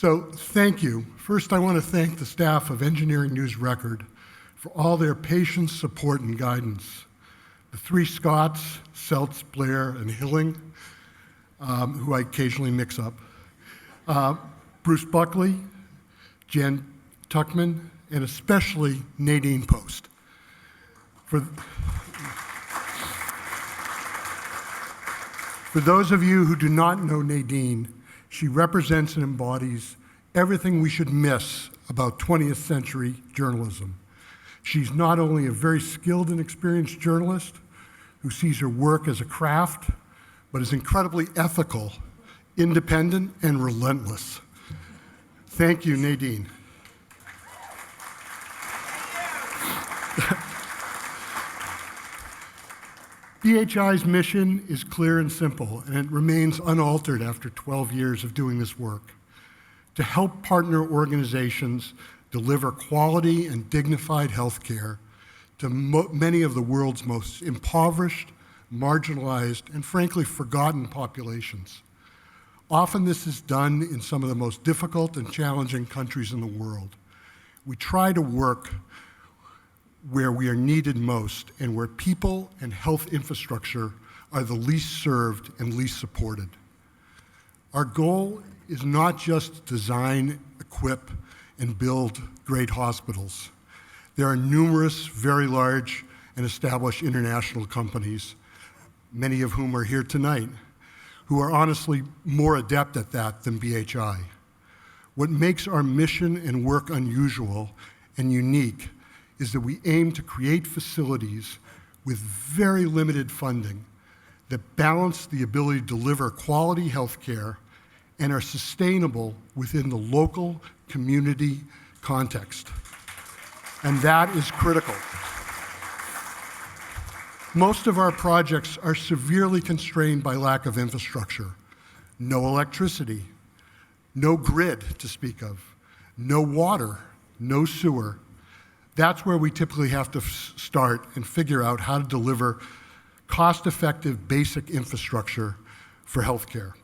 So thank you. First, I want to thank the staff of Engineering News Record for all their patience, support, and guidance. The three Scotts, Seltz, Blair, and Hilling, who I occasionally mix up. Bruce Buckley, Jen Tuckman, and especially Nadine Post. For those of you who do not know Nadine, she represents and embodies everything we should miss about 20th century journalism. She's not only a very skilled and experienced journalist who sees her work as a craft, but is incredibly ethical, independent, and relentless. Thank you, Nadine. BHI's mission is clear and simple, and it remains unaltered after 12 years of doing this work: to help partner organizations deliver quality and dignified health care to many of the world's most impoverished, marginalized, and frankly forgotten populations. Often this is done in some of the most difficult and challenging countries in the world. We try to work where we are needed most and where people and health infrastructure are the least served and least supported. Our goal is not just to design, equip, and build great hospitals. There are numerous very large and established international companies, many of whom are here tonight, who are honestly more adept at that than BHI. What makes our mission and work unusual and unique is that we aim to create facilities with very limited funding that balance the ability to deliver quality health care and are sustainable within the local community context. And that is critical. Most of our projects are severely constrained by lack of infrastructure. No electricity, no grid to speak of, no water, no sewer. That's where we typically have to start and figure out how to deliver cost-effective basic infrastructure for healthcare.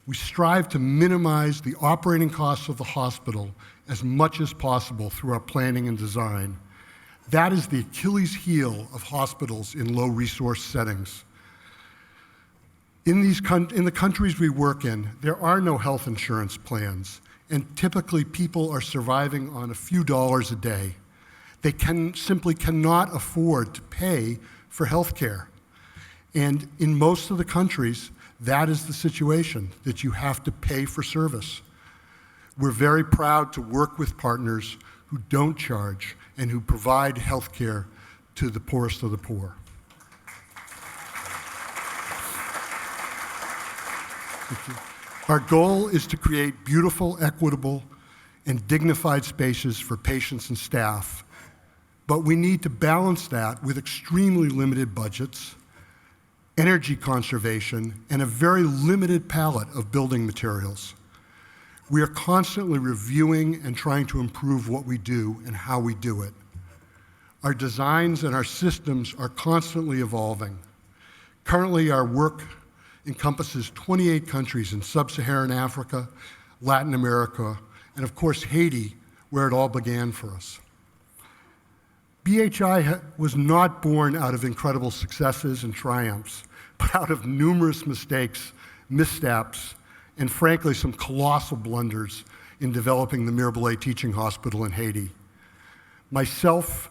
We strive to minimize the operating costs of the hospital as much as possible through our planning and design. That is the Achilles heel of hospitals in low-resource settings. In the countries we work in, there are no health insurance plans, and typically people are surviving on a few dollars a day. They simply cannot afford to pay for health care. And in most of the countries, that is the situation, that you have to pay for service. We're very proud to work with partners who don't charge and who provide health care to the poorest of the poor. Our goal is to create beautiful, equitable, and dignified spaces for patients and staff. But we need to balance that with extremely limited budgets, energy conservation, and a very limited palette of building materials. We are constantly reviewing and trying to improve what we do and how we do it. Our designs and our systems are constantly evolving. Currently, our work encompasses 28 countries in sub-Saharan Africa, Latin America, and of course Haiti, where it all began for us. BHI was not born out of incredible successes and triumphs, but out of numerous mistakes, missteps, and frankly, some colossal blunders in developing the Mirabelais Teaching Hospital in Haiti. Myself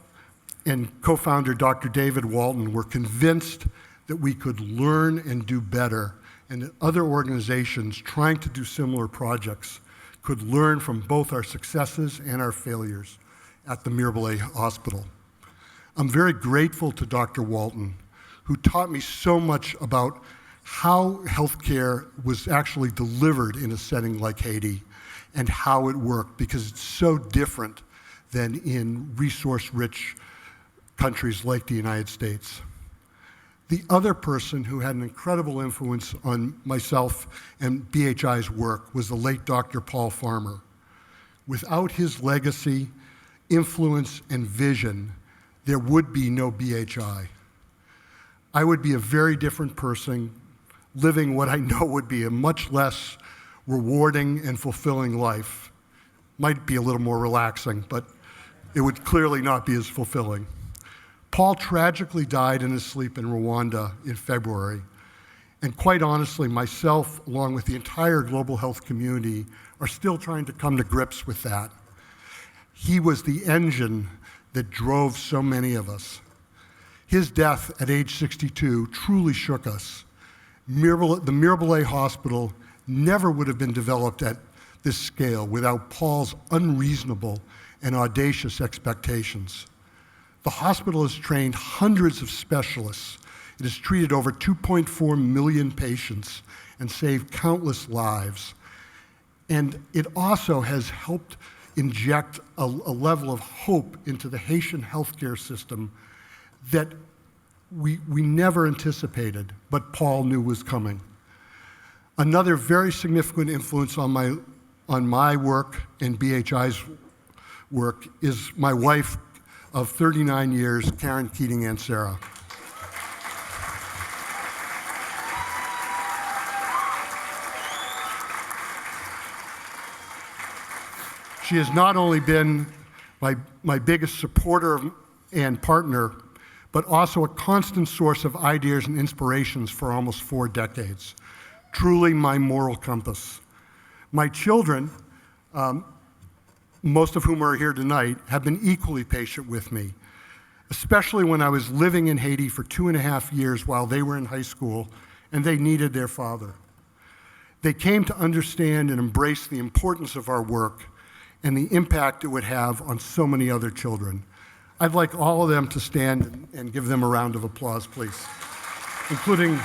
and co-founder Dr. David Walton were convinced that we could learn and do better, and that other organizations trying to do similar projects could learn from both our successes and our failures at the Mirabelais Hospital. I'm very grateful to Dr. Walton, who taught me so much about how healthcare was actually delivered in a setting like Haiti and how it worked, because it's so different than in resource-rich countries like the United States. The other person who had an incredible influence on myself and BHI's work was the late Dr. Paul Farmer. Without his legacy, influence, and vision, there would be no BHI. I would be a very different person, living what I know would be a much less rewarding, and fulfilling life. Might be a little more relaxing, but it would clearly not be as fulfilling. Paul tragically died in his sleep in Rwanda in February. And quite honestly, myself, along with the entire global health community, are still trying to come to grips with that. He was the engine that drove so many of us. His death at age 62 truly shook us. The Mirabelais Hospital never would have been developed at this scale without Paul's unreasonable and audacious expectations. The hospital has trained hundreds of specialists. It has treated over 2.4 million patients and saved countless lives. And it also has helped inject a level of hope into the Haitian healthcare system that we never anticipated, but Paul knew was coming. Another very significant influence on my work and BHI's work is my wife of 39 years, Karen Keating Ansara. She has not only been my biggest supporter and partner, but also a constant source of ideas and inspirations for almost 4 decades. Truly my moral compass. My children, most of whom are here tonight, have been equally patient with me, especially when I was living in Haiti for 2.5 years while they were in high school and they needed their father. They came to understand and embrace the importance of our work and the impact it would have on so many other children. I'd like all of them to stand and give them a round of applause, please, including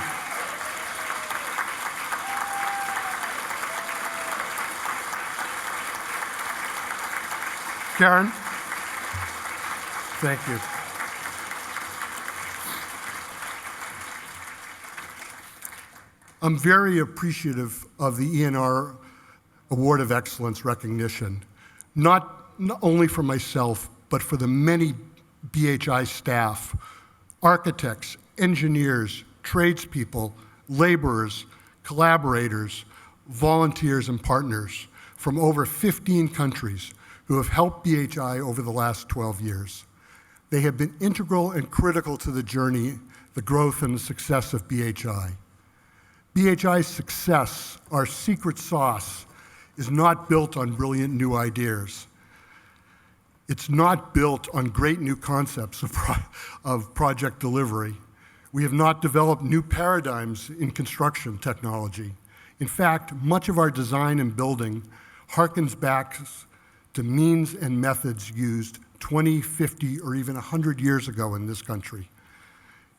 Karen. Thank you. I'm very appreciative of the ENR Award of Excellence recognition, not only for myself, but for the many BHI staff, architects, engineers, tradespeople, laborers, collaborators, volunteers, and partners from over 15 countries who have helped BHI over the last 12 years. They have been integral and critical to the journey, the growth, and the success of BHI. BHI's success, our secret sauce, is not built on brilliant new ideas. It's not built on great new concepts of project delivery. We have not developed new paradigms in construction technology. In fact, much of our design and building harkens back to means and methods used 20, 50, or even 100 years ago in this country.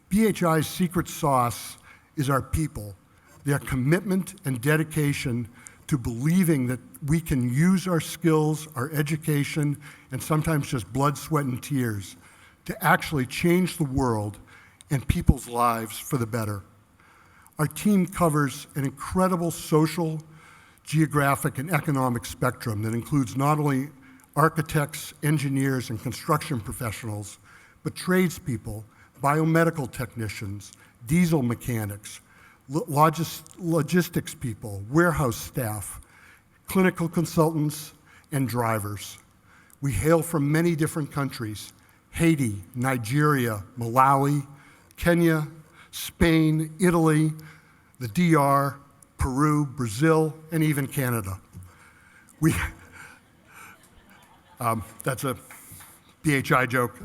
BHI's secret sauce is our people, their commitment and dedication to believing that we can use our skills, our education, and sometimes just blood, sweat, and tears to actually change the world and people's lives for the better. Our team covers an incredible social, geographic, and economic spectrum that includes not only architects, engineers, and construction professionals, but tradespeople, biomedical technicians, diesel mechanics, logistics people, warehouse staff, clinical consultants, and drivers. We hail from many different countries: Haiti, Nigeria, Malawi, Kenya, Spain, Italy, the DR, Peru, Brazil, and even Canada. That's a BHI joke.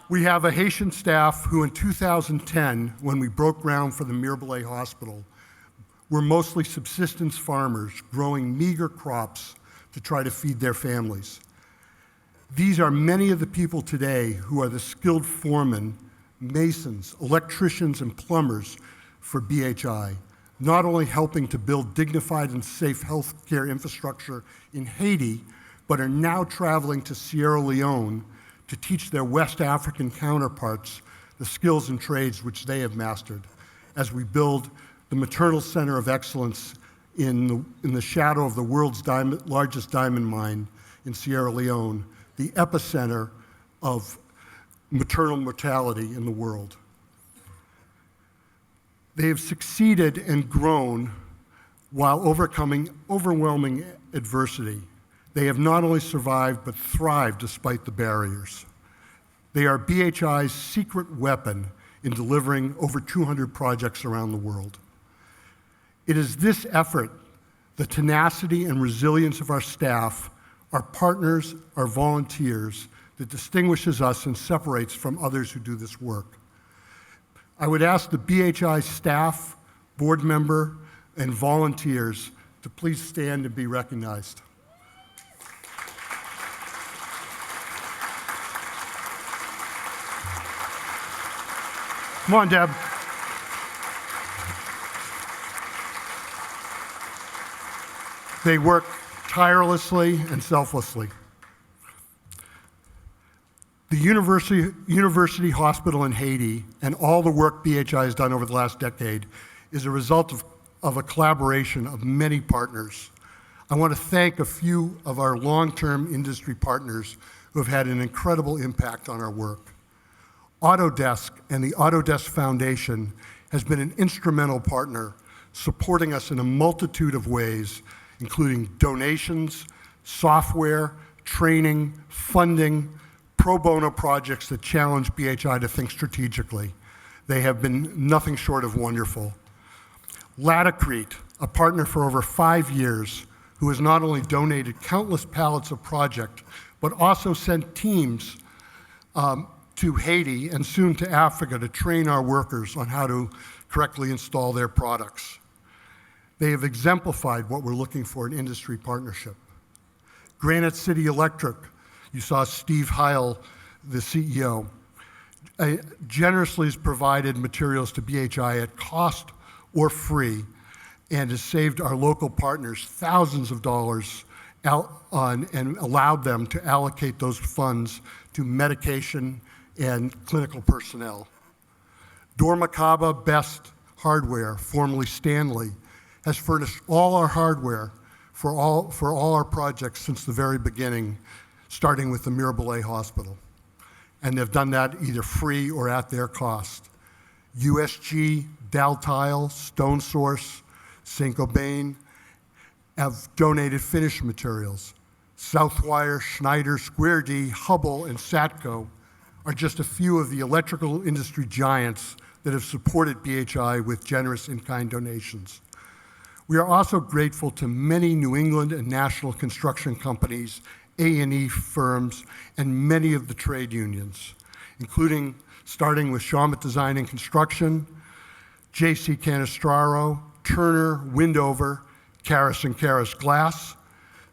We have a Haitian staff who in 2010, when we broke ground for the Mirabelais Hospital, were mostly subsistence farmers growing meager crops to try to feed their families. These are many of the people today who are the skilled foremen, masons, electricians, and plumbers for BHI, not only helping to build dignified and safe healthcare infrastructure in Haiti, but are now traveling to Sierra Leone to teach their West African counterparts the skills and trades which they have mastered as we build the maternal center of excellence in the shadow of the world's largest diamond mine in Sierra Leone, the epicenter of maternal mortality in the world. They have succeeded and grown While overcoming overwhelming adversity, they have not only survived but thrived despite the barriers. They are BHI's secret weapon in delivering over 200 projects around the world. It is this effort, the tenacity and resilience of our staff, our partners, our volunteers, that distinguishes us and separates from others who do this work. I would ask the BHI staff, board member, and volunteers to please stand and be recognized. Come on, Deb. They work tirelessly and selflessly. The University Hospital in Haiti and all the work BHI has done over the last decade is a result of a collaboration of many partners. I want to thank a few of our long-term industry partners who have had an incredible impact on our work. Autodesk and the Autodesk Foundation has been an instrumental partner, supporting us in a multitude of ways, including donations, software, training, funding, pro bono projects that challenge BHI to think strategically. They have been nothing short of wonderful. Latacrete, a partner for over 5 years, who has not only donated countless pallets of project, but also sent teams to Haiti and soon to Africa to train our workers on how to correctly install their products. They have exemplified what we're looking for in industry partnership. Granite City Electric, you saw Steve Heil, the CEO, generously has provided materials to BHI at cost or free and has saved our local partners thousands of dollars and allowed them to allocate those funds to medication and clinical personnel. Dormakaba Best Hardware, formerly Stanley, has furnished all our hardware for all our projects since the very beginning, starting with the Mirabelet Hospital. And they've done that either free or at their cost. USG, Daltile, Stone Source, Saint-Gobain have donated finished materials. Southwire, Schneider, Square D, Hubble, and Satco are just a few of the electrical industry giants that have supported BHI with generous in-kind donations. We are also grateful to many New England and national construction companies, A&E firms, and many of the trade unions, including starting with Shawmut Design and Construction, J.C. Canestraro, Turner, Windover, Karras and Karras Glass,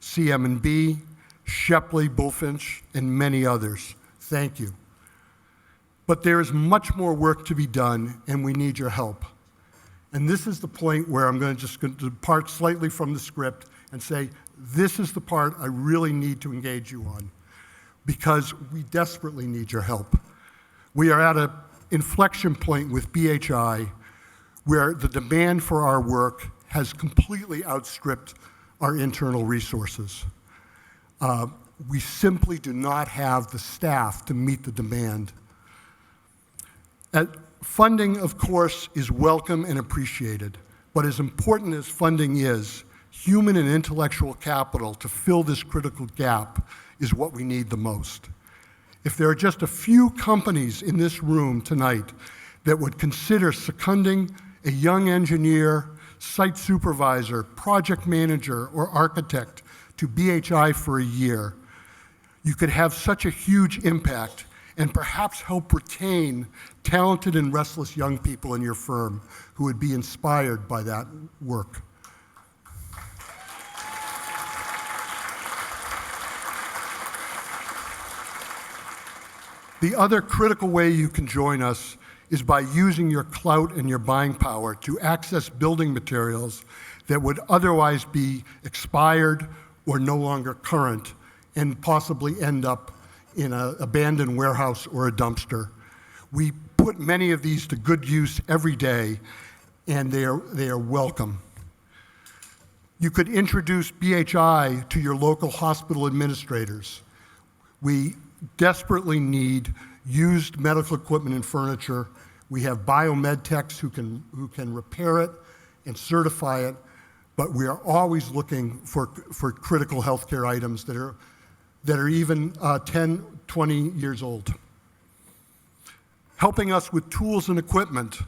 CM&B, Shepley, Bullfinch, and many others. Thank you. But there is much more work to be done, and we need your help. And this is the point where I'm going to depart slightly from the script and say, this is the part I really need to engage you on, because we desperately need your help. We are at an inflection point with BHI where the demand for our work has completely outstripped our internal resources. We simply do not have the staff to meet the demand. Funding, of course, is welcome and appreciated, but as important as funding is, human and intellectual capital to fill this critical gap is what we need the most. If there are just a few companies in this room tonight that would consider seconding a young engineer, site supervisor, project manager, or architect to BHI for a year, you could have such a huge impact and perhaps help retain talented and restless young people in your firm who would be inspired by that work. The other critical way you can join us is by using your clout and your buying power to access building materials that would otherwise be expired or no longer current and possibly end up in an abandoned warehouse or a dumpster. We put many of these to good use every day, and they are welcome. You could introduce BHI to your local hospital administrators. We desperately need used medical equipment and furniture. We have biomed techs who can repair it and certify it, but we are always looking for critical healthcare items that are even 10, 20 years old. Helping us with tools and equipment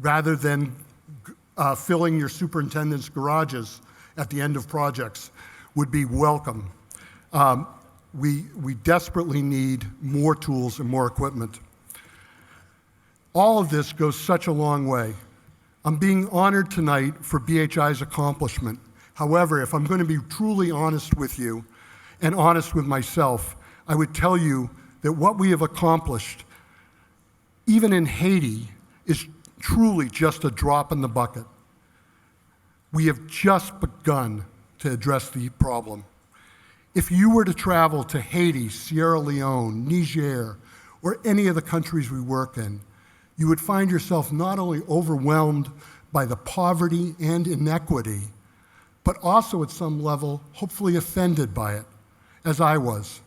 rather than filling your superintendent's garages at the end of projects would be welcome. We desperately need more tools and more equipment. All of this goes such a long way. I'm being honored tonight for BHI's accomplishment. However, if I'm going to be truly honest with you and honest with myself, I would tell you that what we have accomplished, even in Haiti, is truly just a drop in the bucket. We have just begun to address the problem. If you were to travel to Haiti, Sierra Leone, Niger, or any of the countries we work in, you would find yourself not only overwhelmed by the poverty and inequity, but also at some level, hopefully offended by it, as I was.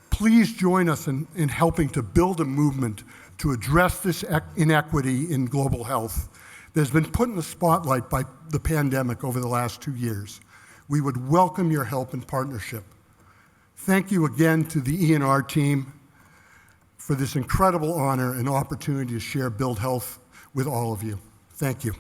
Please join us in helping to build a movement to address this inequity in global health that has been put in the spotlight by the pandemic over the last 2 years. We would welcome your help and partnership. Thank you again to the ENR team for this incredible honor and opportunity to share Build Health with all of you. Thank you.